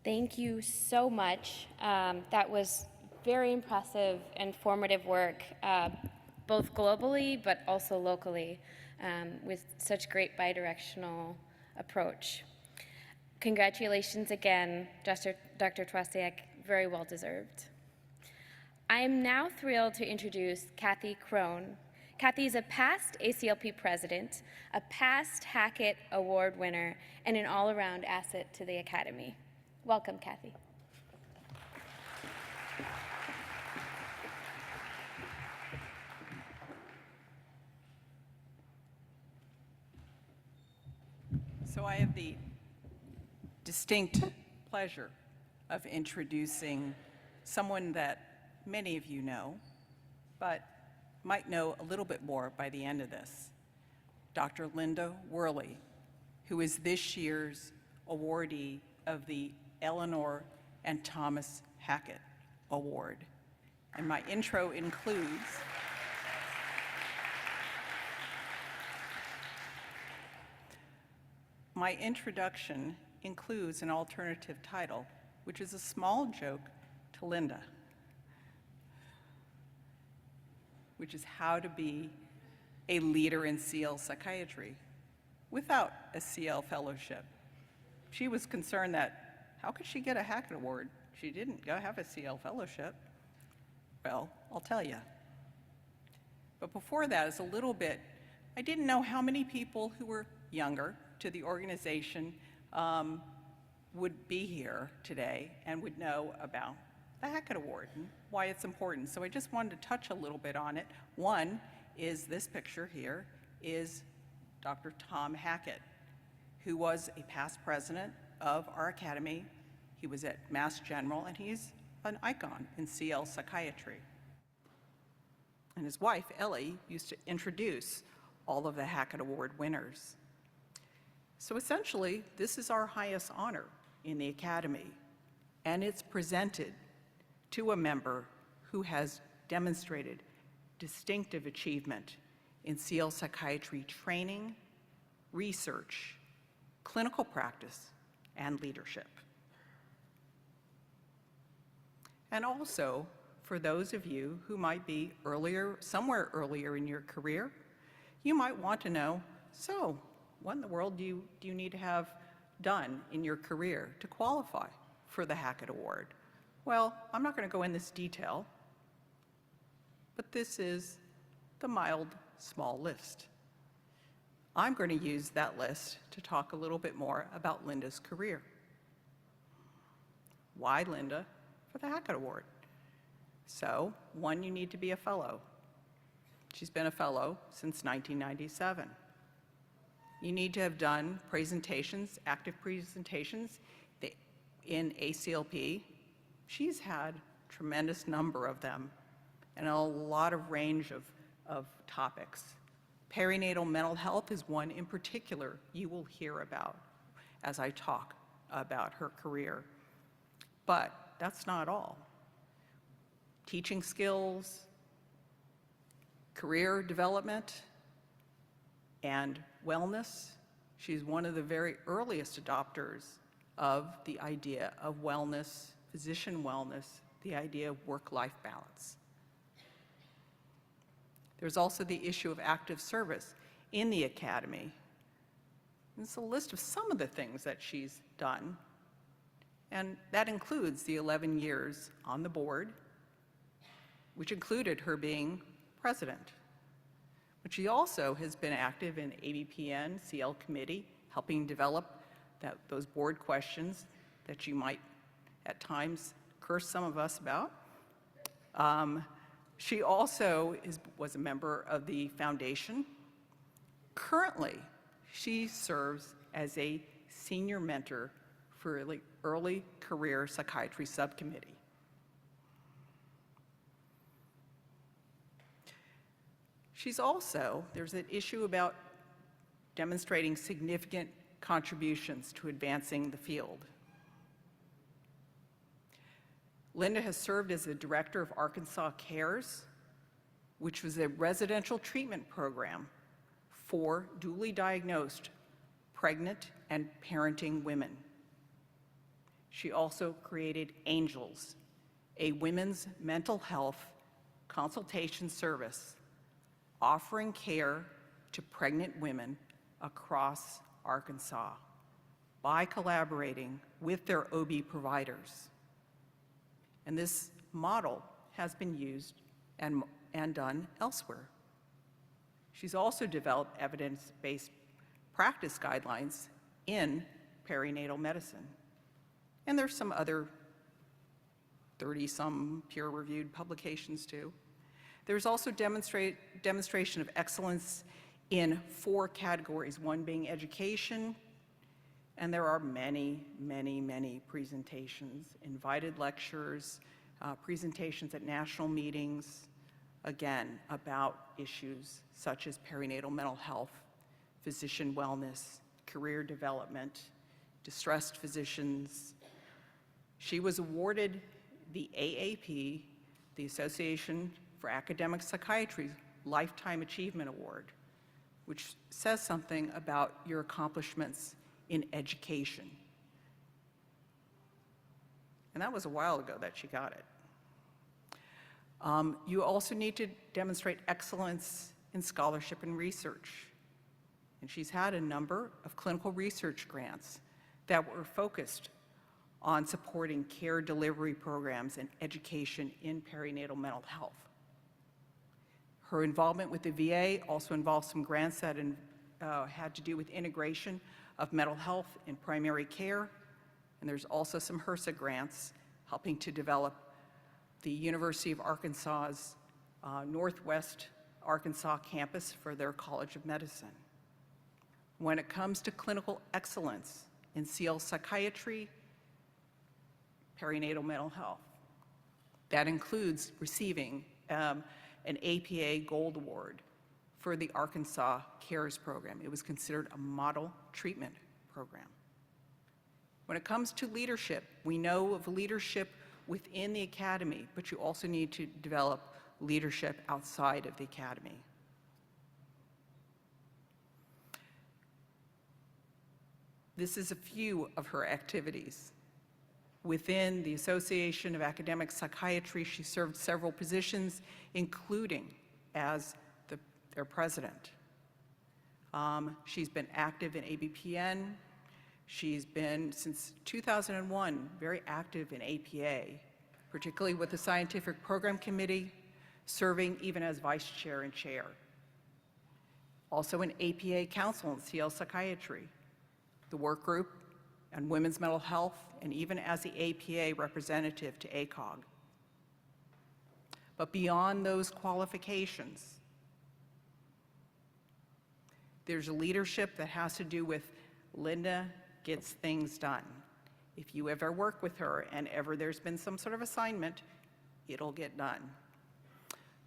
Thank you so much. That was very impressive and formative work, both globally but also locally, with such great bidirectional approach. Congratulations again, Dr. Twasiak, very well deserved. I am now thrilled to introduce Kathy Crone. Kathy is a past ACLP president, a past Hackett Award winner, and an all-around asset to the Academy. Welcome, Kathy. So I have the distinct pleasure of introducing someone that many of you know, but might know a little bit more by the end of this. Dr. Linda Worley, who is this year's awardee of the Eleanor and Thomas Hackett Award. And my intro includes my introduction includes an alternative title, which is a small joke to Linda, which is how to be a leader in CL psychiatry without a CL fellowship. She was concerned that how could she get a Hackett Award? She didn't go have a CL fellowship. Well, I'll tell you. But before that is a little bit, I didn't know how many people who were younger to the organization would be here today and would know about the Hackett Award and why it's important. So I just wanted to touch a little bit on it. One is this picture here is Dr. Tom Hackett, who was a past president of our academy. He was at Mass General, and he's an icon in CL psychiatry. And his wife, Ellie, used to introduce all of the Hackett Award winners. So essentially, this is our highest honor in the academy, and it's presented to a member who has demonstrated distinctive achievement in CL psychiatry training, research, clinical practice, and leadership. And also, for those of you who might be somewhere earlier in your career, you might want to know, so what in the world do you need to have done in your career to qualify for the Hackett Award? Well, I'm not going to go in this detail, but this is the mild, small list. I'm going to use that list to talk a little bit more about Linda's career. Why Linda for the Hackett Award? So, one, you need to be a fellow. She's been a fellow since 1997. You need to have done presentations, active presentations in ACLP. She's had a tremendous number of them and a lot of range of topics. Perinatal mental health is one in particular you will hear about as I talk about her career. But that's not all. Teaching skills, career development, and wellness. She's one of the very earliest adopters of the idea of wellness, physician wellness, the idea of work-life balance. There's also the issue of active service in the academy. It's a list of some of the things that she's done, and that includes the 11 years on the board, which included her being president. But she also has been active in ABPN, CL committee, helping develop those board questions that you might at times curse some of us about. She also was a member of the foundation. Currently, she serves as a senior mentor for the early career psychiatry subcommittee. She's also, there's an issue about demonstrating significant contributions to advancing the field. Linda has served as the director of Arkansas Cares, which was a residential treatment program for duly diagnosed pregnant and parenting women. She also created Angels, a women's mental health consultation service offering care to pregnant women across Arkansas by collaborating with their OB providers. And this model has been used and done elsewhere. She's also developed evidence-based practice guidelines in perinatal medicine. And there's some other 30-some peer-reviewed publications too. There's also demonstration of excellence in 4 categories, one being education, and there are many, many, many presentations, invited lectures, presentations at national meetings, again, about issues such as perinatal mental health, physician wellness, career development, distressed physicians. She was awarded the AAP, the Association for Academic Psychiatry's Lifetime Achievement Award, which says something about your accomplishments in education. And that was a while ago that she got it. You also need to demonstrate excellence in scholarship and research. And she's had a number of clinical research grants that were focused on supporting care delivery programs and education in perinatal mental health. Her involvement with the VA also involves some grants that had to do with integration of mental health in primary care, and there's also some HRSA grants helping to develop the University of Arkansas's Northwest Arkansas campus for their College of Medicine. When it comes to clinical excellence in CL psychiatry, perinatal mental health, that includes receiving an APA Gold Award for the Arkansas CARES program. It was considered a model treatment program. When it comes to leadership, we know of leadership within the academy, but you also need to develop leadership outside of the academy. This is a few of her activities. Within the Association of Academic Psychiatry, she served several positions, including as their president. She's been active in ABPN. She's been, since 2001, very active in APA, particularly with the Scientific Program Committee, serving even as vice chair and chair. Also in APA Council in CL Psychiatry, the work group and women's mental health, and even as the APA representative to ACOG. But beyond those qualifications, there's a leadership that has to do with Linda gets things done. If you ever work with her and ever there's been some sort of assignment, it'll get done.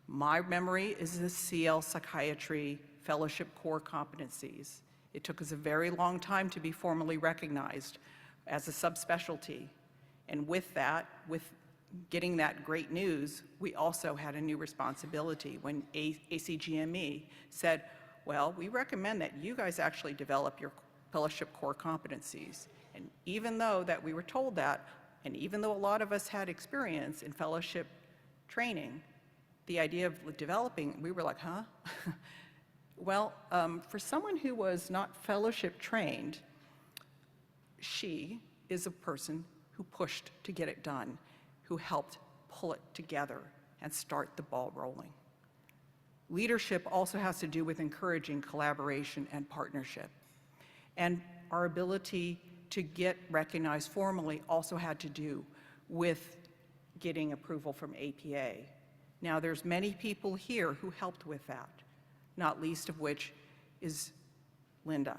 My memory is the CL Psychiatry Fellowship Core Competencies. It took us a very long time to be formally recognized as a subspecialty. And with that, with getting that great news, we also had a new responsibility when ACGME said, well, we recommend that you guys actually develop your fellowship core competencies. And even though that we were told that, and even though a lot of us had experience in fellowship training, the idea of developing, we were like, huh? Well, for someone who was not fellowship trained, she is a person who pushed to get it done, who helped pull it together and start the ball rolling. Leadership also has to do with encouraging collaboration and partnership. And our ability to get recognized formally also had to do with getting approval from APA. Now, there's many people here who helped with that, not least of which is Linda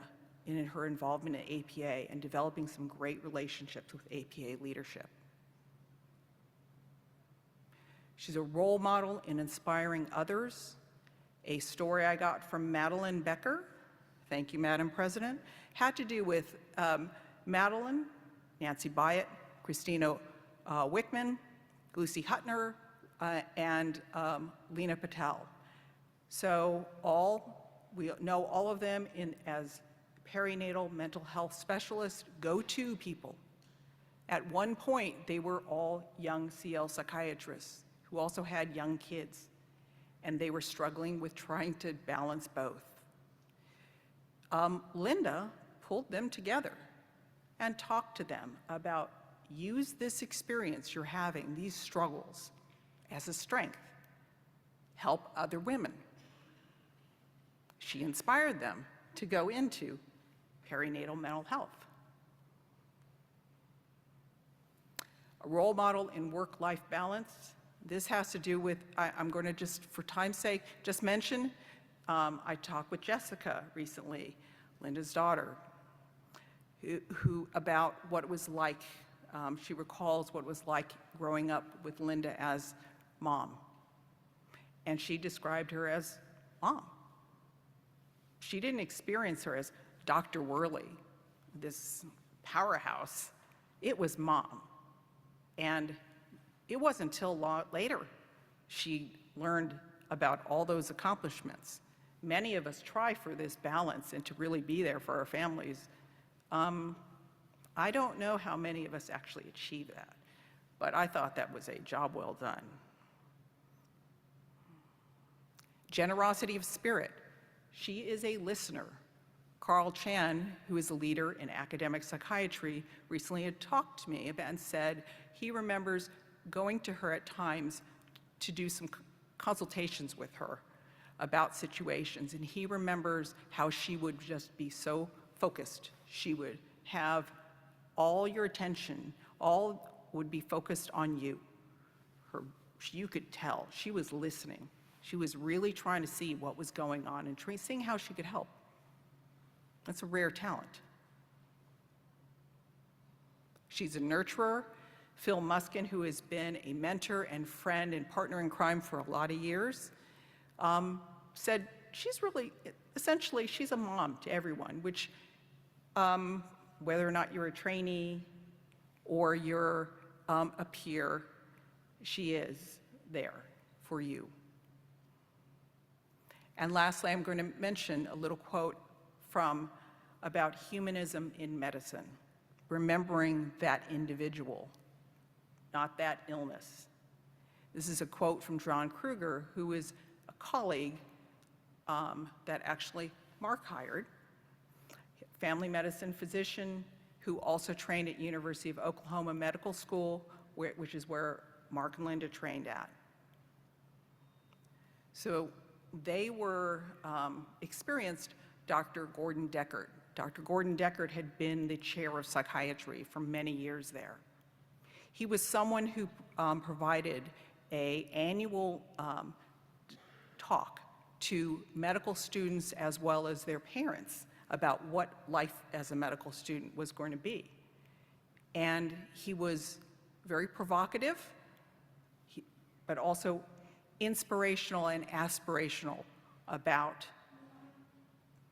in her involvement in APA and developing some great relationships with APA leadership. She's a role model in inspiring others. A story I got from Madeline Becker, thank you, Madam President, had to do with Madeline, Nancy Byatt, Christina Wickman, Lucy Hutner, and Lena Patel. So we know all of them as perinatal mental health specialists, go-to people. At one point, they were all young CL psychiatrists who also had young kids, and they were struggling with trying to balance both. Linda pulled them together and talked to them about use this experience you're having, these struggles, as a strength. Help other women. She inspired them to go into perinatal mental health. A role model in work-life balance. This has to do with, I'm going to just, for time's sake, just mention, I talked with Jessica recently, Linda's daughter, who about what it was like, she recalls what it was like growing up with Linda as mom. And she described her as mom. She didn't experience her as Dr. Worley, this powerhouse. It was mom. And it wasn't until later she learned about all those accomplishments. Many of us try for this balance and to really be there for our families. I don't know how many of us actually achieve that, but I thought that was a job well done. Generosity of spirit. She is a listener. Carl Chan, who is a leader in academic psychiatry, recently had talked to me about and said he remembers going to her at times to do some consultations with her about situations, and he remembers how she would just be so focused. She would have all your attention, all would be focused on you. You could tell she was listening. She was really trying to see what was going on and seeing how she could help. That's a rare talent. She's a nurturer. Phil Muskin, who has been a mentor and friend and partner in crime for a lot of years, said she's really, essentially, she's a mom to everyone, which, whether or not you're a trainee or you're a peer, she is there for you. And lastly, I'm going to mention a little quote about humanism in medicine, remembering that individual, not that illness. This is a quote from John Kruger, who is a colleague that actually Mark hired, family medicine physician who also trained at University of Oklahoma Medical School, which is where Mark and Linda trained at. So they were experienced Dr. Gordon Deckard. Dr. Gordon Deckard had been the chair of psychiatry for many years there. He was someone who provided an annual talk to medical students as well as their parents about what life as a medical student was going to be. And he was very provocative, but also inspirational and aspirational about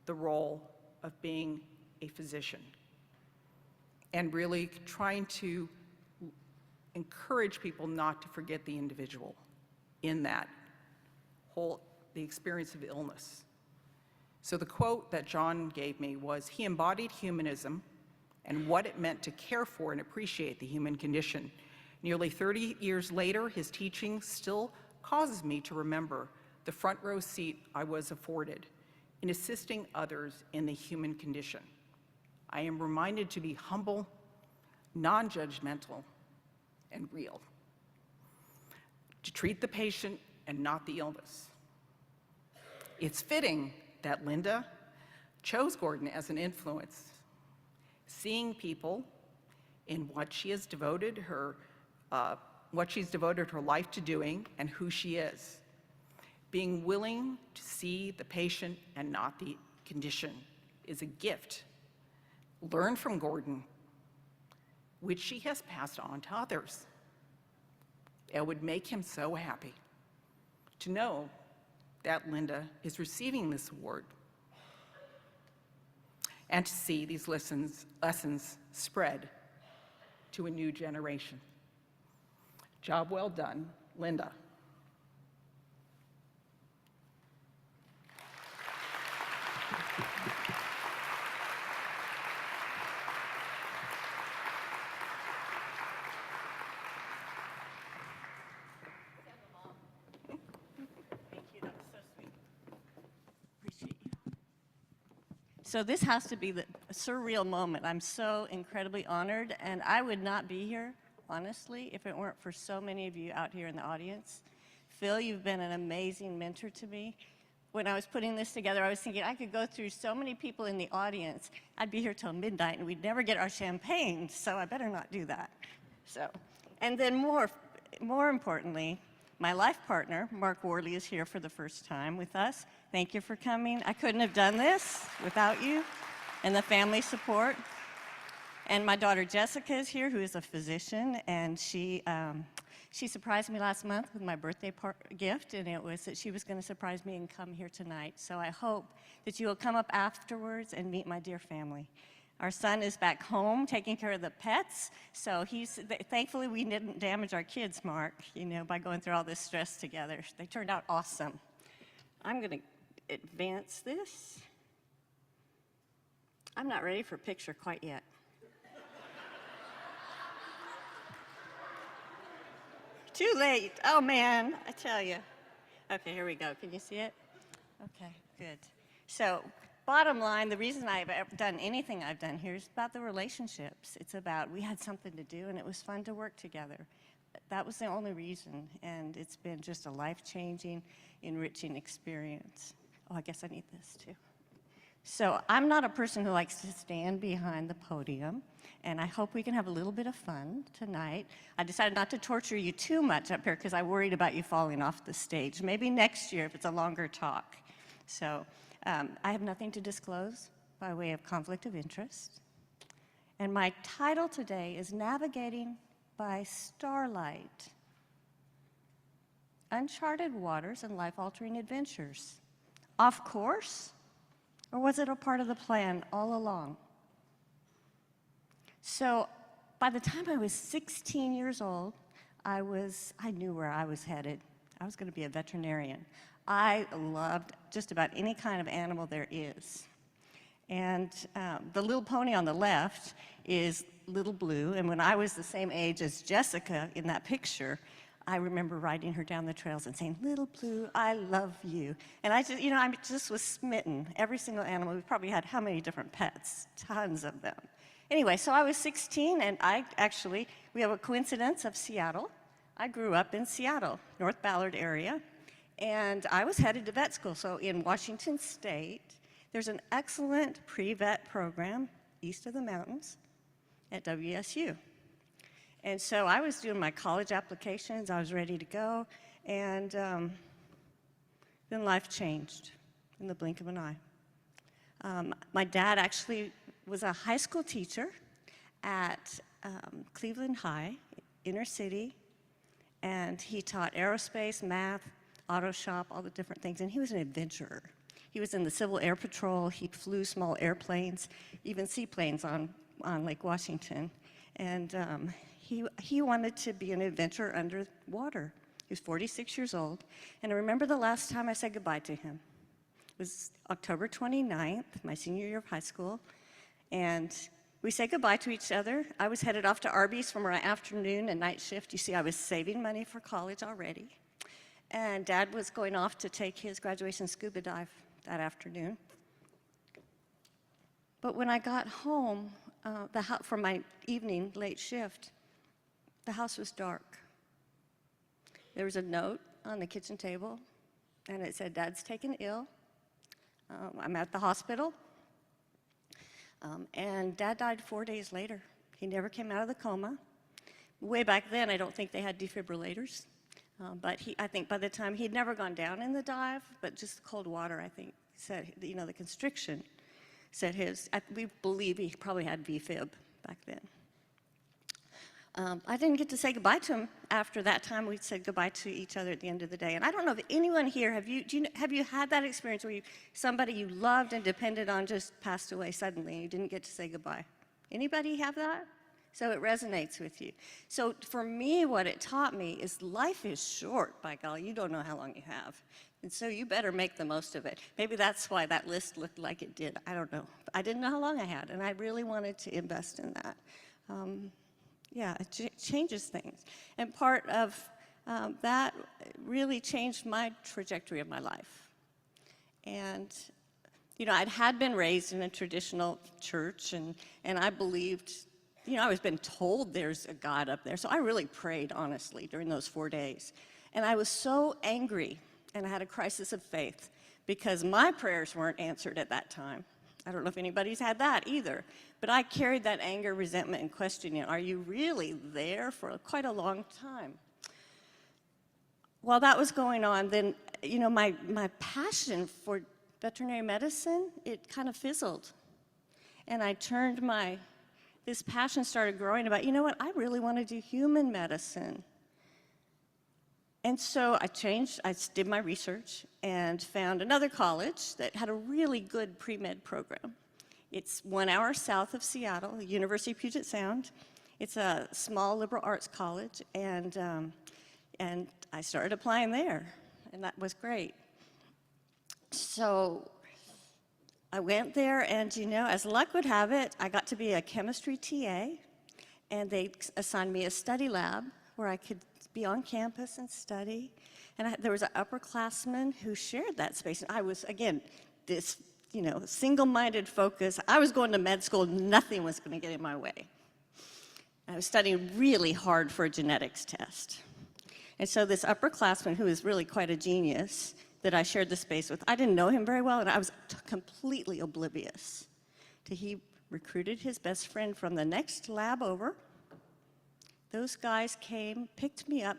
the role of being a physician and really trying to encourage people not to forget the individual in that the experience of illness. So the quote that John gave me was, he embodied humanism and what it meant to care for and appreciate the human condition. Nearly 30 years later, his teaching still causes me to remember the front row seat I was afforded in assisting others in the human condition. I am reminded to be humble, non-judgmental, and real. To treat the patient and not the illness. It's fitting that Linda chose Gordon as an influence, seeing people in what she has devoted her life to doing and who she is. Being willing to see the patient and not the condition is a gift. Learn from Gordon, which she has passed on to others. It would make him so happy to know that Linda is receiving this award and to see these lessons spread to a new generation. Job well done, Linda. So this has to be the surreal moment. I'm so incredibly honored, and I would not be here, honestly, if it weren't for so many of you out here in the audience. Phil, you've been an amazing mentor to me. When I was putting this together, I was thinking I could go through so many people in the audience. I'd be here till midnight, and we'd never get our champagne, so I better not do that. So, and then more importantly, my life partner, Mark Worley, is here for the first time with us. Thank you for coming. I couldn't have done this without you and the family support. And my daughter Jessica is here, who is a physician, and she surprised me last month with my birthday gift, and it was that she was going to surprise me and come here tonight. So I hope that you will come up afterwards and meet my dear family. Our son is back home taking care of the pets, so thankfully we didn't damage our kids, Mark, by going through all this stress together. They turned out awesome. I'm going to advance this. I'm not ready for a picture quite yet. Too late. Oh, man, I tell you. Okay, here we go. Can you see it? Okay, good. So, bottom line, the reason I've done anything I've done here is about the relationships. It's about we had something to do, and it was fun to work together. That was the only reason, and it's been just a life-changing, enriching experience. Oh, I guess I need this, too. So I'm not a person who likes to stand behind the podium, and I hope we can have a little bit of fun tonight. I decided not to torture you too much up here because I worried about you falling off the stage. Maybe next year if it's a longer talk. So I have nothing to disclose by way of conflict of interest. And my title today is Navigating by Starlight. Uncharted Waters and Life-Altering Adventures. Off course? Or was it a part of the plan all along? So by the time I was 16 years old, I knew where I was headed. I was going to be a veterinarian. I loved just about any kind of animal there is. And the little pony on the left is Little Blue, and when I was the same age as Jessica in that picture, I remember riding her down the trails and saying, "Little Blue, I love you." And I just was smitten. Every single animal. We probably had how many different pets? Tons of them. Anyway, so I was 16, and we have a coincidence of Seattle. I grew up in Seattle, North Ballard area, and I was headed to vet school. So in Washington State, there's an excellent pre-vet program east of the mountains at WSU. And so I was doing my college applications, I was ready to go, and then life changed in the blink of an eye. My dad actually was a high school teacher at Cleveland High, inner city, and he taught aerospace, math, auto shop, all the different things, and he was an adventurer. He was in the Civil Air Patrol, he flew small airplanes, even seaplanes on Lake Washington, and he wanted to be an adventurer underwater. He was 46 years old, and I remember the last time I said goodbye to him. It was October 29th, my senior year of high school, and we said goodbye to each other. I was headed off to Arby's for my afternoon and night shift. You see, I was saving money for college already, and Dad was going off to take his graduation scuba dive that afternoon. But when I got home from my evening late shift, the house was dark. There was a note on the kitchen table, and it said, "Dad's taken ill. I'm at the hospital." And Dad died 4 days later. He never came out of the coma. Way back then, I don't think they had defibrillators. But I think by the time, he'd never gone down in the dive, but just the cold water, I think, said, the constriction said we believe he probably had VFib back then. I didn't get to say goodbye to him after that time. We said goodbye to each other at the end of the day. And I don't know if anyone here, have you had that experience where somebody you loved and depended on just passed away suddenly and you didn't get to say goodbye? Anybody have that? So it resonates with you. So for me, what it taught me is life is short, by golly. You don't know how long you have. And so you better make the most of it. Maybe that's why that list looked like it did. I don't know. I didn't know how long I had, and I really wanted to invest in that. Yeah, it changes things. And part of that really changed my trajectory of my life. And I'd been raised in a traditional church, and I believed, I was been told there's a God up there. So I really prayed, honestly, during those 4 days. And I was so angry, and I had a crisis of faith, because my prayers weren't answered at that time. I don't know if anybody's had that either. But I carried that anger, resentment, and questioning, are you really there, for quite a long time. While that was going on, then, my passion for veterinary medicine, it kind of fizzled. And this passion started growing about, I really want to do human medicine. And so I did my research and found another college that had a really good pre-med program. It's 1 hour south of Seattle, University of Puget Sound. It's a small liberal arts college, and I started applying there, and that was great. So I went there, and as luck would have it, I got to be a chemistry TA, and they assigned me a study lab where I could be on campus and study. And there was an upperclassman who shared that space. And I was, again, this, single-minded focus. I was going to med school. Nothing was going to get in my way. I was studying really hard for a genetics test. And so this upperclassman, who is really quite a genius, that I shared the space with, I didn't know him very well, and I was completely oblivious. He recruited his best friend from the next lab over. Those guys came, picked me up,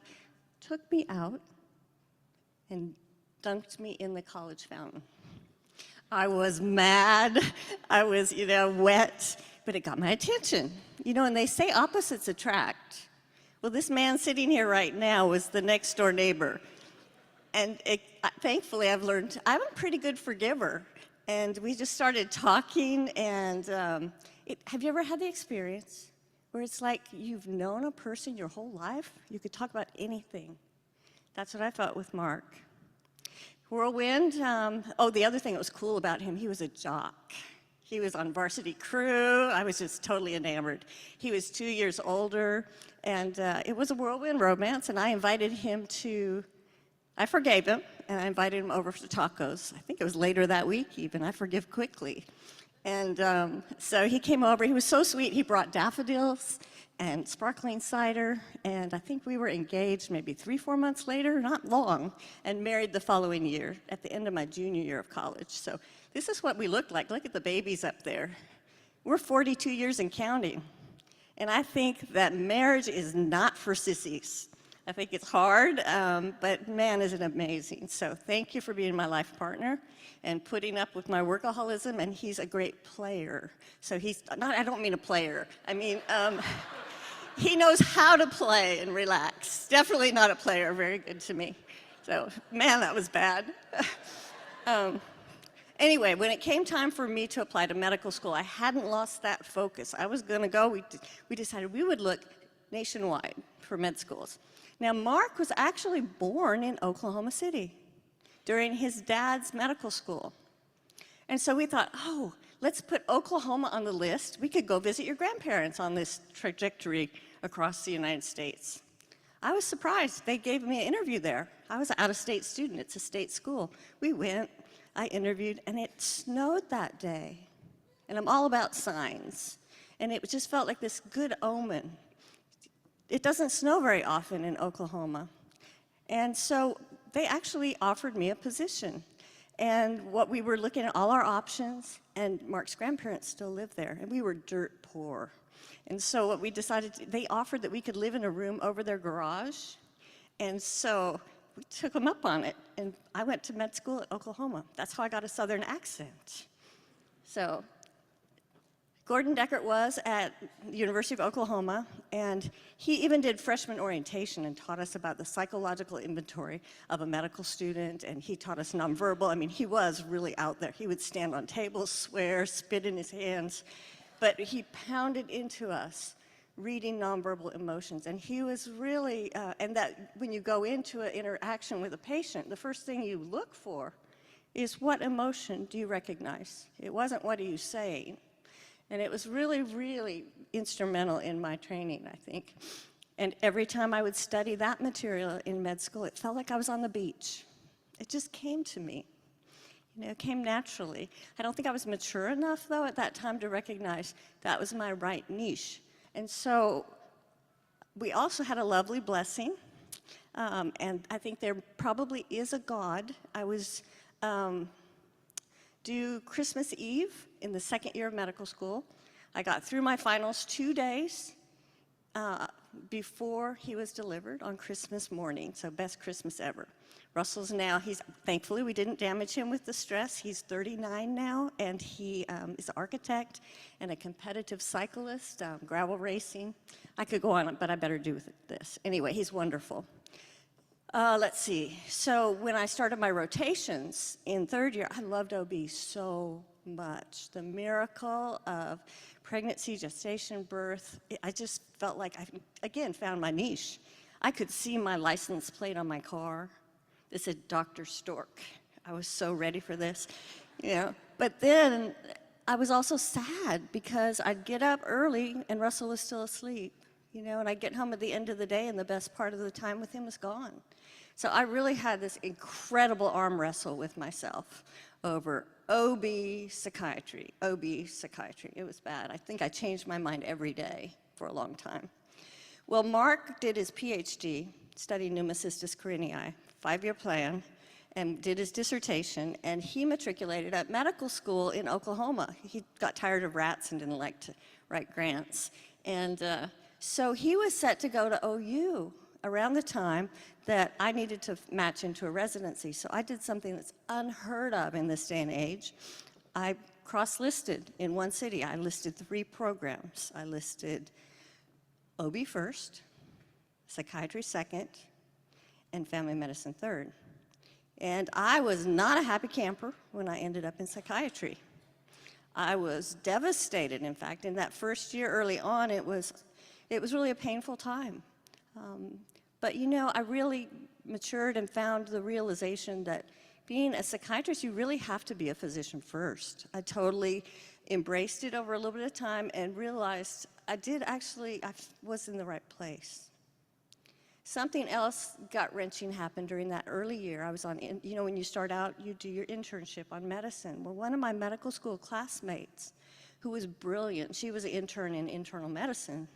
took me out, and dunked me in the college fountain. I was mad, I was, wet, but it got my attention. And they say opposites attract. Well, this man sitting here right now was the next door neighbor. And thankfully, I've learned I'm a pretty good forgiver. And we just started talking, and have you ever had the experience where it's like you've known a person your whole life? You could talk about anything. That's what I felt with Mark. Whirlwind, the other thing that was cool about him, he was a jock. He was on varsity crew. I was just totally enamored. He was 2 years older, and it was a whirlwind romance, and I invited him I forgave him, and I invited him over for tacos. I think it was later that week even. I forgive quickly. And so he came over. He was so sweet. He brought daffodils and sparkling cider, and I think we were engaged maybe 3-4 months later, not long, and married the following year at the end of my junior year of college. So this is what we looked like. Look at the babies up there. We're 42 years and counting, and I think that marriage is not for sissies. I think it's hard, but man, is it amazing. So thank you for being my life partner and putting up with my workaholism, and he's a great player. So I don't mean a player, I mean, he knows how to play and relax. Definitely not a player, very good to me. So, man, that was bad. Anyway, when it came time for me to apply to medical school, I hadn't lost that focus. I was gonna go, we decided we would look nationwide for med schools. Now, Mark was actually born in Oklahoma City during his dad's medical school. And so we thought, let's put Oklahoma on the list. We could go visit your grandparents on this trajectory across the United States. I was surprised. They gave me an interview there. I was an out-of-state student. It's a state school. We went, I interviewed, and it snowed that day. And I'm all about signs. And it just felt like this good omen. It doesn't snow very often in Oklahoma. And so they actually offered me a position. And what we were looking at all our options, and Mark's grandparents still lived there, and we were dirt poor. And so what we decided, they offered that we could live in a room over their garage. And so we took them up on it, and I went to med school at Oklahoma. That's how I got a Southern accent. So Gordon Deckert was at the University of Oklahoma, and he even did freshman orientation and taught us about the psychological inventory of a medical student, and he taught us nonverbal. I mean, he was really out there. He would stand on tables, swear, spit in his hands, but he pounded into us reading nonverbal emotions, and he was really, and that when you go into an interaction with a patient, the first thing you look for is what emotion do you recognize? It wasn't what are you saying. And it was really, really instrumental in my training, I think. And every time I would study that material in med school, it felt like I was on the beach. It just came to me. You know, it came naturally. I don't think I was mature enough, though, at that time to recognize that was my right niche. And so we also had a lovely blessing, and I think there probably is a God. I was due Christmas Eve in the second year of medical school. I got through my finals 2 days before he was delivered on Christmas morning, so best Christmas ever. Russell's now, thankfully we didn't damage him with the stress. He's 39 now, and he is an architect and a competitive cyclist, gravel racing. I could go on, but I better do with this. Anyway, he's wonderful. Let's see. So when I started my rotations in third year, I loved OB so much. The miracle of pregnancy, gestation, birth, I just felt like I, again, found my niche. I could see my license plate on my car. This said Dr. Stork. I was so ready for this, you know. But then I was also sad because I'd get up early and Russell was still asleep, you know, and I'd get home at the end of the day and the best part of the time with him was gone. So I really had this incredible arm wrestle with myself over OB psychiatry, OB psychiatry. It was bad. I think I changed my mind every day for a long time. Well, Mark did his PhD, studied pneumocystis carinii, 5-year plan, and did his dissertation, and he matriculated at medical school in Oklahoma. He got tired of rats and didn't like to write grants. And so he was set to go to OU around the time that I needed to match into a residency. So I did something that's unheard of in this day and age. I cross-listed in one city. I listed 3 programs. I listed OB first, psychiatry second, and family medicine third. And I was not a happy camper when I ended up in psychiatry. I was devastated, in fact. In that first year early on, it was really a painful time. But you know, I really matured and found the realization that being a psychiatrist, you really have to be a physician first. I totally embraced it over a little bit of time and realized I was in the right place. Something else gut-wrenching happened during that early year. I was on, you know, when you start out, you do your internship on medicine. Well, one of my medical school classmates, who was brilliant, she was an intern in internal medicine,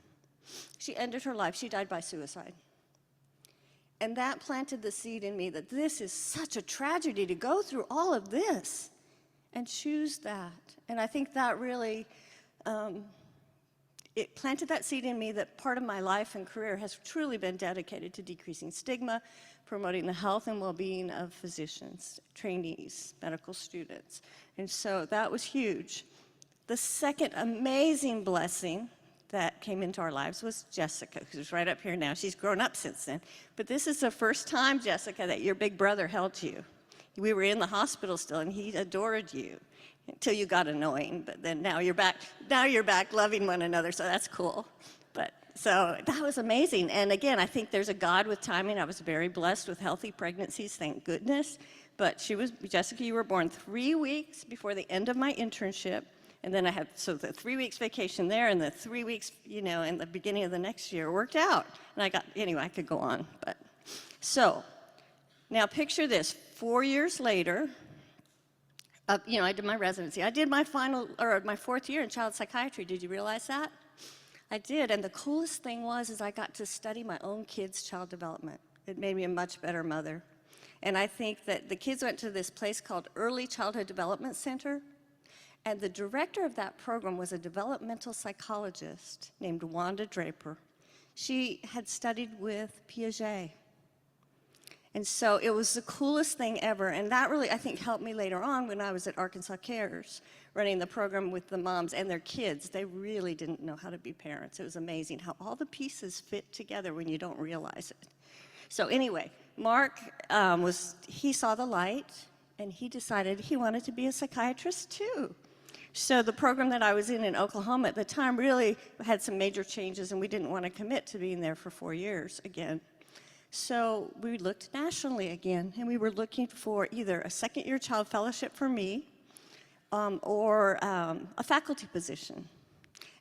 she ended her life. She died by suicide. And that planted the seed in me that this is such a tragedy to go through all of this and choose that. And I think that really, it planted that seed in me that part of my life and career has truly been dedicated to decreasing stigma, promoting the health and well-being of physicians, trainees, medical students. And so that was huge. The second amazing blessing that came into our lives was Jessica, who's right up here now. She's grown up since then. But this is the first time, Jessica, that your big brother held you. We were in the hospital still, and he adored you until you got annoying. But then now you're back loving one another, so that's cool. But so that was amazing. And again, I think there's a God with timing. I was very blessed with healthy pregnancies, thank goodness. But Jessica, you were born 3 weeks before the end of my internship. And then I had, so the 3 weeks vacation there and the 3 weeks, you know, in the beginning of the next year worked out. And anyway, I could go on. But so now picture this, 4 years later, you know, I did my residency. I did my my 4th year in child psychiatry. Did you realize that? I did. And the coolest thing is I got to study my own kids' child development. It made me a much better mother. And I think that the kids went to this place called Early Childhood Development Center. And the director of that program was a developmental psychologist named Wanda Draper. She had studied with Piaget. And so it was the coolest thing ever. And that really, I think, helped me later on when I was at Arkansas Cares, running the program with the moms and their kids. They really didn't know how to be parents. It was amazing how all the pieces fit together when you don't realize it. So anyway, Mark, he saw the light, and he decided he wanted to be a psychiatrist too. So the program that I was in Oklahoma at the time really had some major changes, and we didn't want to commit to being there for 4 years again. So we looked nationally again, and we were looking for either a second-year child fellowship for me or a faculty position.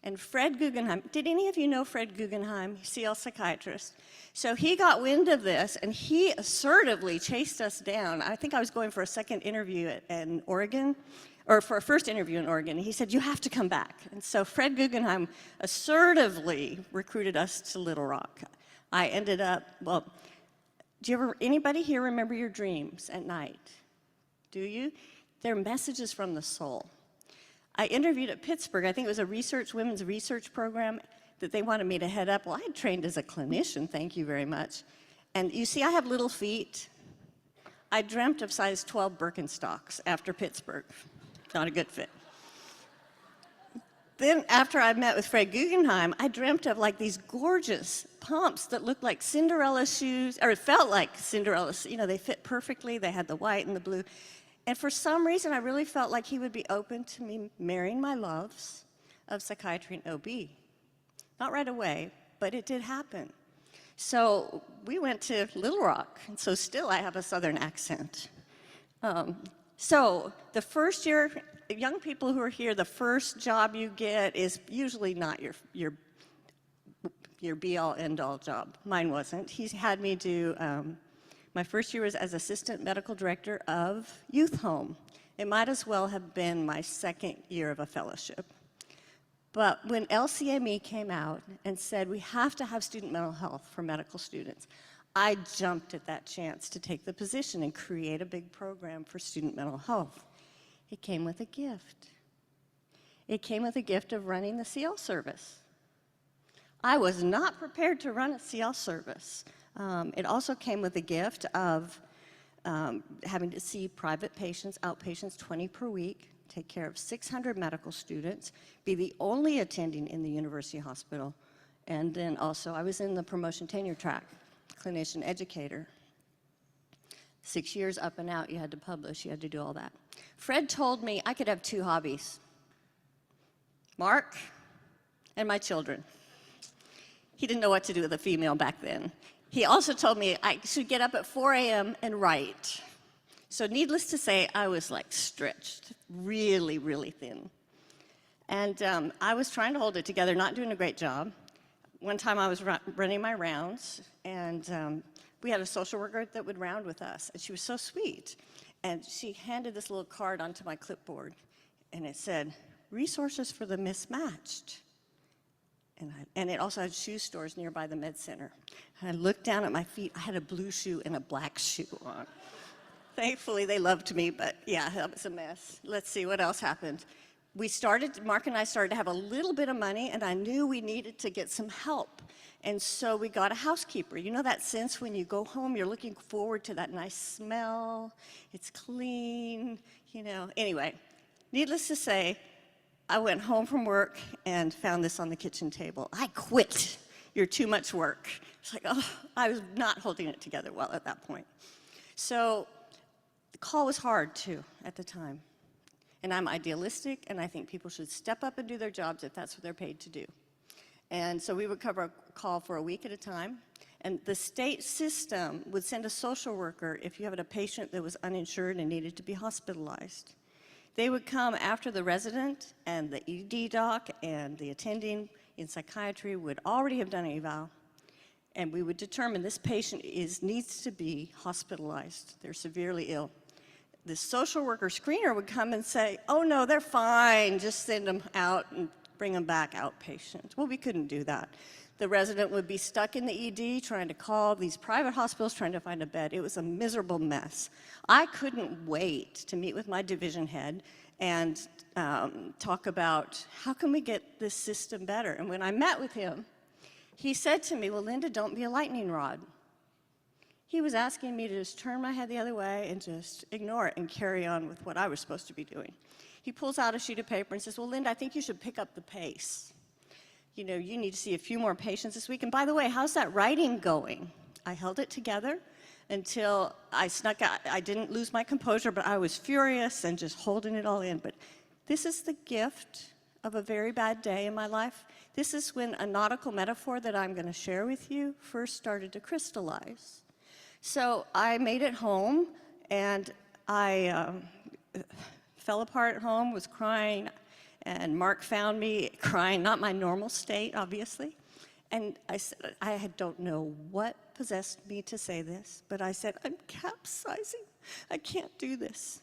And Fred Guggenheim, did any of you know Fred Guggenheim, CL psychiatrist? So he got wind of this, and he assertively chased us down. I think I was going for a second interview in Oregon, or for a first interview in Oregon, and he said, you have to come back. And so Fred Guggenheim assertively recruited us to Little Rock. I ended up, well, anybody here remember your dreams at night? Do you? They're messages from the soul. I interviewed at Pittsburgh. I think it was a women's research program that they wanted me to head up. Well, I had trained as a clinician, thank you very much. And you see, I have little feet. I dreamt of size 12 Birkenstocks after Pittsburgh. Not a good fit. Then after I met with Fred Guggenheim, I dreamt of like these gorgeous pumps that looked like Cinderella shoes, or it felt like Cinderella, you know, they fit perfectly, they had the white and the blue. And for some reason, I really felt like he would be open to me marrying my loves of psychiatry and OB. Not right away, but it did happen. So we went to Little Rock, and so still I have a Southern accent. So the first year, young people who are here, the first job you get is usually not your be-all, end-all job. Mine wasn't. He had me do, my first year was as assistant medical director of youth home. It might as well have been my second year of a fellowship. But when LCME came out and said, we have to have student mental health for medical students, I jumped at that chance to take the position and create a big program for student mental health. It came with a gift. It came with a gift of running the CL service. I was not prepared to run a CL service. It also came with a gift of having to see private patients, outpatients, 20 per week, take care of 600 medical students, be the only attending in the university hospital, and then also I was in the promotion tenure track, clinician educator. 6 years up and out, you had to publish, you had to do all that. Fred told me I could have 2 hobbies, Mark and my children. He didn't know what to do with a female back then. He also told me I should get up at 4 a.m. and write. So needless to say, I was like stretched, really, really thin. And I was trying to hold it together, not doing a great job. One time I was running my rounds, and we had a social worker that would round with us, and she was so sweet. And she handed this little card onto my clipboard, and it said, resources for the mismatched. And it also had shoe stores nearby the med center. And I looked down at my feet. I had a blue shoe and a black shoe on. Thankfully, they loved me, but yeah, that was a mess. Let's see, what else happened? Mark and I started to have a little bit of money, and I knew we needed to get some help. And so we got a housekeeper. You know that sense when you go home, you're looking forward to that nice smell, it's clean, you know. Anyway, needless to say, I went home from work and found this on the kitchen table. I quit. You're too much work. It's like, oh, I was not holding it together well at that point. So the call was hard, too, at the time. And I'm idealistic, and I think people should step up and do their jobs if that's what they're paid to do. And so we would cover a call for a week at a time. And the state system would send a social worker if you had a patient that was uninsured and needed to be hospitalized. They would come after the resident and the ED doc and the attending in psychiatry would already have done an eval, and we would determine this patient needs to be hospitalized. They're severely ill. The social worker screener would come and say, oh no, they're fine, just send them out and bring them back outpatient. Well, we couldn't do that. The resident would be stuck in the ED trying to call these private hospitals trying to find a bed. It was a miserable mess. I couldn't wait to meet with my division head and talk about how can we get this system better. And when I met with him, he said to me, well, Linda, don't be a lightning rod. He was asking me to just turn my head the other way and just ignore it and carry on with what I was supposed to be doing. He pulls out a sheet of paper and says, well, Linda, I think you should pick up the pace. You know, you need to see a few more patients this week. And by the way, how's that writing going? I held it together until I snuck out. I didn't lose my composure, but I was furious and just holding it all in. But this is the gift of a very bad day in my life. This is when a nautical metaphor that I'm going to share with you first started to crystallize. So I made it home, and I fell apart at home, was crying, And Mark found me crying, not my normal state, obviously. And I said, don't know what possessed me to say this, but I said, I'm capsizing. I can't do this.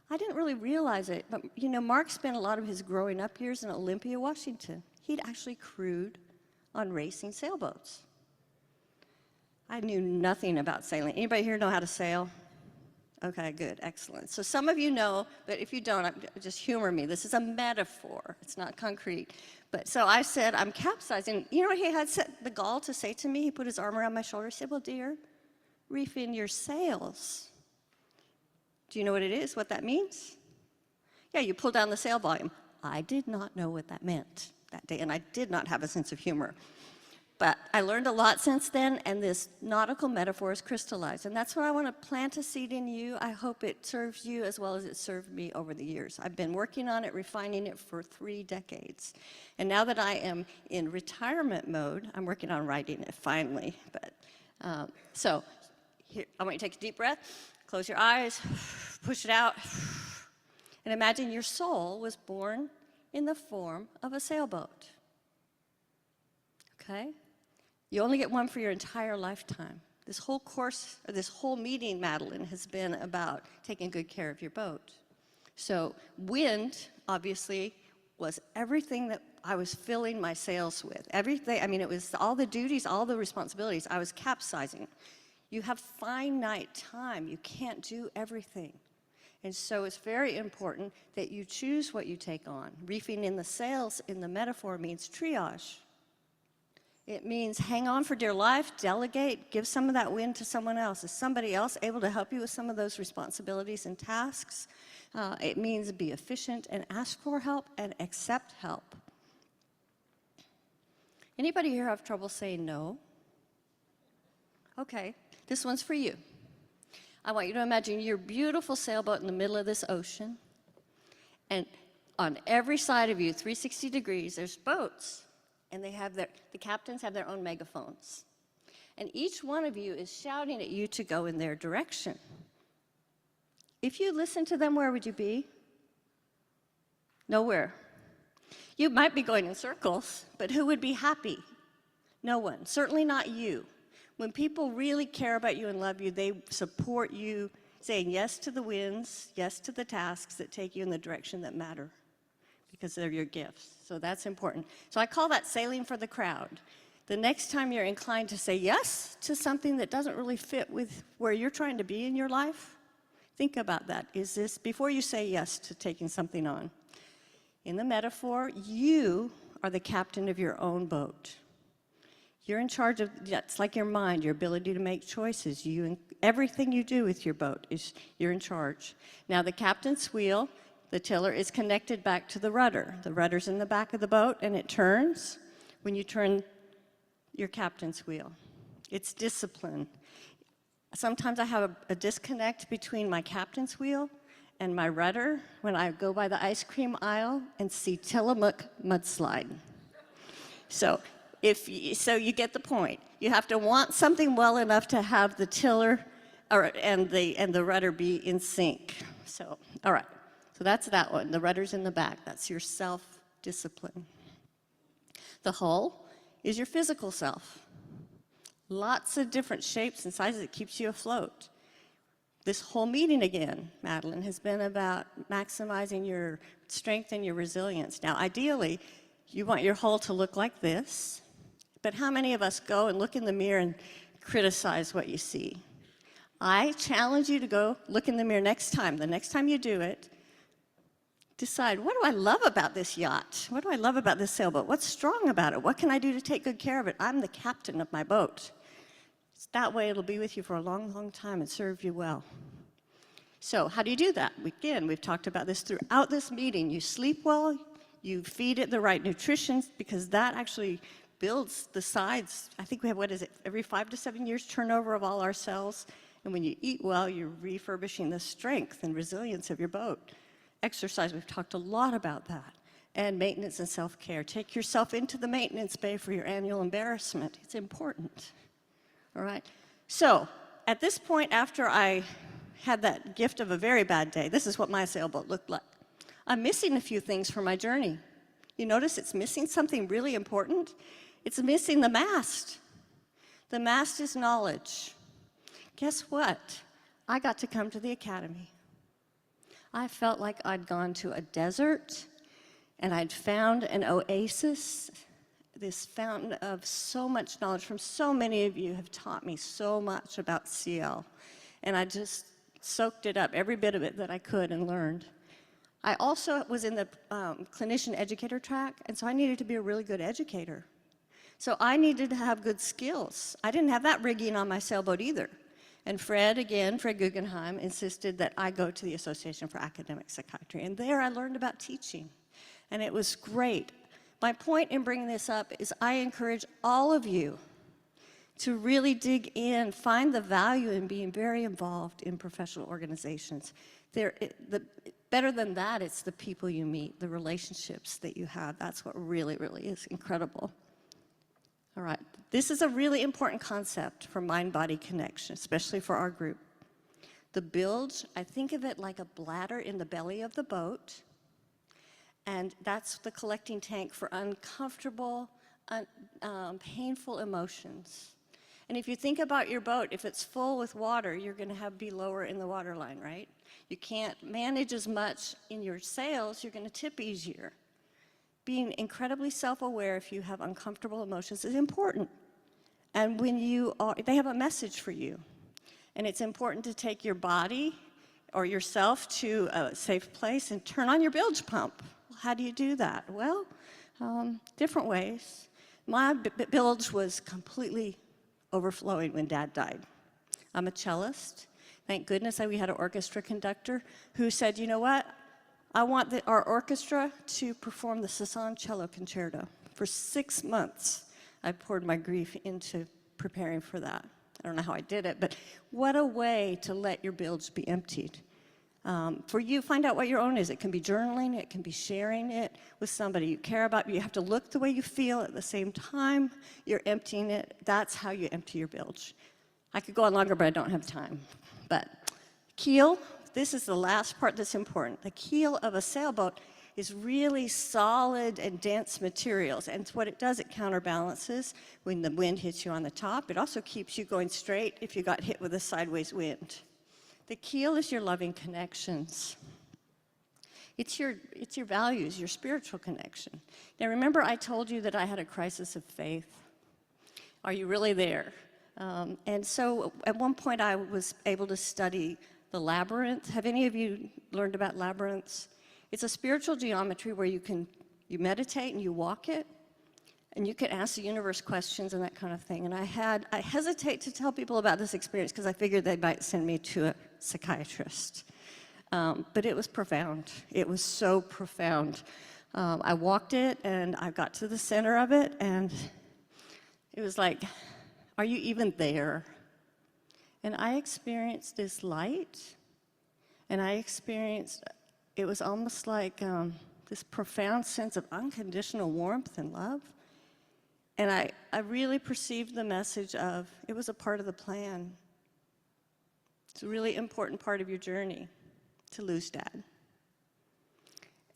I didn't really realize it, but you know, Mark spent a lot of his growing up years in Olympia, Washington. He'd actually crewed on racing sailboats. I knew nothing about sailing. Anybody here know how to sail? Okay, good, excellent. So some of you know, but if you don't, just humor me. This is a metaphor. It's not concrete. But so I said, I'm capsizing. You know what he had the gall to say to me? He put his arm around my shoulder. He said, well, dear, reef in your sails. Do you know what it is, what that means? Yeah, you pull down the sail volume. I did not know what that meant that day, and I did not have a sense of humor. But I learned a lot since then, and this nautical metaphor is crystallized. And that's what I want to plant a seed in you. I hope it serves you as well as it served me over the years. I've been working on it, refining it for 3 decades. And now that I am in retirement mode, I'm working on writing it finally. But so here, I want you to take a deep breath, close your eyes, push it out, and imagine your soul was born in the form of a sailboat. Okay? You only get one for your entire lifetime. This whole course, or this whole meeting, Madeline, has been about taking good care of your boat. So wind, obviously, was everything that I was filling my sails with. Everything, I mean, it was all the duties, all the responsibilities. I was capsizing. You have finite time. You can't do everything. And so it's very important that you choose what you take on. Reefing in the sails in the metaphor means triage. It means hang on for dear life, delegate, give some of that wind to someone else. Is somebody else able to help you with some of those responsibilities and tasks? It means be efficient and ask for help and accept help. Anybody here have trouble saying no? Okay, this one's for you. I want you to imagine your beautiful sailboat in the middle of this ocean, and on every side of you, 360 degrees, there's boats. And they have the captains have their own megaphones. And each one of you is shouting at you to go in their direction. If you listen to them, where would you be? Nowhere. You might be going in circles, but who would be happy? No one. Certainly not you. When people really care about you and love you, they support you, saying yes to the winds, yes to the tasks that take you in the direction that matter, because they're your gifts. So that's important. So I call that sailing for the crowd. The next time you're inclined to say yes to something that doesn't really fit with where you're trying to be in your life, think about that. Is this, before you say yes to taking something on, in the metaphor, you are the captain of your own boat. You're in charge of, it's like your mind, your ability to make choices. Everything you do with your boat, you're in charge. Now the captain's wheel, the tiller, is connected back to the rudder. The rudder's in the back of the boat, and it turns when you turn your captain's wheel. It's discipline. Sometimes I have a disconnect between my captain's wheel and my rudder when I go by the ice cream aisle and see Tillamook mudslide. So you get the point. You have to want something well enough to have the tiller and the rudder be in sync. So, all right. So that's that one. The rudder's in the back. That's your self-discipline. The hull is your physical self. Lots of different shapes and sizes that keeps you afloat. This whole meeting again, Madeline, has been about maximizing your strength and your resilience. Now, ideally, you want your hull to look like this, but how many of us go and look in the mirror and criticize what you see? I challenge you to go look in the mirror next time. The next time you do it, decide, what do I love about this yacht? What do I love about this sailboat? What's strong about it? What can I do to take good care of it? I'm the captain of my boat. That way it'll be with you for a long, long time and serve you well. So how do you do that? Again, we've talked about this throughout this meeting. You sleep well, you feed it the right nutrition, because that actually builds the sides. I think we have, every 5 to 7 years turnover of all our cells. And when you eat well, you're refurbishing the strength and resilience of your boat. Exercise, we've talked a lot about that. And maintenance and self-care. Take yourself into the maintenance bay for your annual embarrassment. It's important. All right? So, at this point, after I had that gift of a very bad day, this is what my sailboat looked like. I'm missing a few things from my journey. You notice it's missing something really important? It's missing the mast. The mast is knowledge. Guess what? I got to come to the academy. I felt like I'd gone to a desert and I'd found an oasis, this fountain of so much knowledge from so many of you have taught me so much about CL. And I just soaked it up, every bit of it that I could, and learned. I also was in the clinician educator track, and so I needed to be a really good educator. So I needed to have good skills. I didn't have that rigging on my sailboat either. And Fred Guggenheim, insisted that I go to the Association for Academic Psychiatry. And there I learned about teaching. And it was great. My point in bringing this up is I encourage all of you to really dig in, find the value in being very involved in professional organizations. Better than that, it's the people you meet, the relationships that you have. That's what really, really is incredible. All right, this is a really important concept for mind-body connection, especially for our group. The bilge, I think of it like a bladder in the belly of the boat, and that's the collecting tank for uncomfortable, painful emotions. And if you think about your boat, if it's full with water, you're going to be lower in the water line, right? You can't manage as much in your sails, you're going to tip easier. Being incredibly self-aware if you have uncomfortable emotions is important. And when they have a message for you. And it's important to take your body or yourself to a safe place and turn on your bilge pump. How do you do that? Well, different ways. My bilge was completely overflowing when Dad died. I'm a cellist. Thank goodness we had an orchestra conductor who said, you know what? I want our orchestra to perform the Saison Cello Concerto. For 6 months, I poured my grief into preparing for that. I don't know how I did it, but what a way to let your bilge be emptied. For you, find out what your own is. It can be journaling, it can be sharing it with somebody you care about. You have to look the way you feel at the same time you're emptying it. That's how you empty your bilge. I could go on longer, but I don't have time. But keel, this is the last part that's important. The keel of a sailboat is really solid and dense materials. And what it does, it counterbalances when the wind hits you on the top. It also keeps you going straight if you got hit with a sideways wind. The keel is your loving connections. It's your values, your spiritual connection. Now remember I told you that I had a crisis of faith. Are you really there? And so at one point I was able to study the labyrinth. Have any of you learned about labyrinths? It's a spiritual geometry where you meditate and you walk it, and you can ask the universe questions and that kind of thing. And I hesitate to tell people about this experience because I figured they might send me to a psychiatrist. But it was profound. It was so profound. I walked it and I got to the center of it, and it was like, are you even there? And I experienced this light, and it was almost like this profound sense of unconditional warmth and love. And I really perceived the message of, it was a part of the plan. It's a really important part of your journey to lose Dad.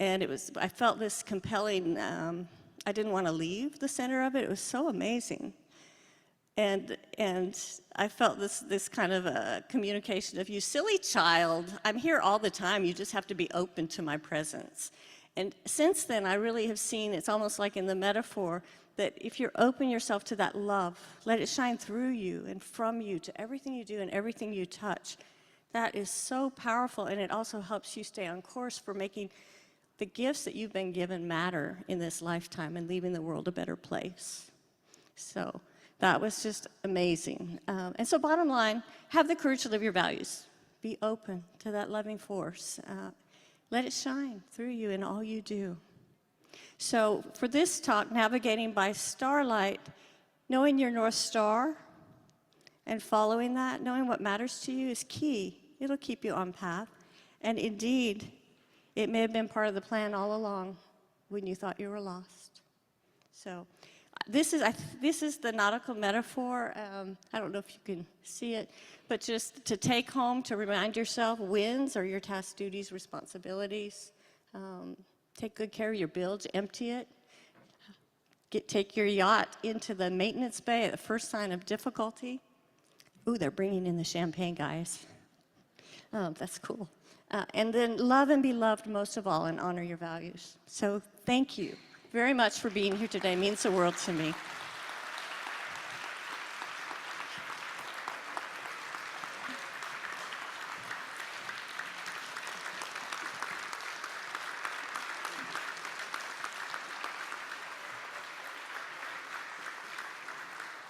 And I felt this compelling, I didn't want to leave the center of it. It was so amazing. And I felt this kind of a communication of, you silly child, I'm here all the time, you just have to be open to my presence. And since then, I really have seen, it's almost like in the metaphor, that if you're open yourself to that love, let it shine through you and from you to everything you do and everything you touch, that is so powerful, and it also helps you stay on course for making the gifts that you've been given matter in this lifetime and leaving the world a better place. So that was just amazing. And so bottom line, have the courage to live your values. Be open to that loving force. Let it shine through you in all you do. So for this talk, Navigating by Starlight, knowing your North Star and following that, knowing what matters to you is key. It'll keep you on path. And indeed, it may have been part of the plan all along when you thought you were lost. So this is the nautical metaphor. I don't know if you can see it, but just to take home, to remind yourself, winds are your tasks, duties, responsibilities. Take good care of your bilge, empty it. Take your yacht into the maintenance bay at the first sign of difficulty. Ooh, they're bringing in the champagne, guys. Oh, that's cool. And then love and be loved most of all, and honor your values. So thank you very much for being here today. It means the world to me.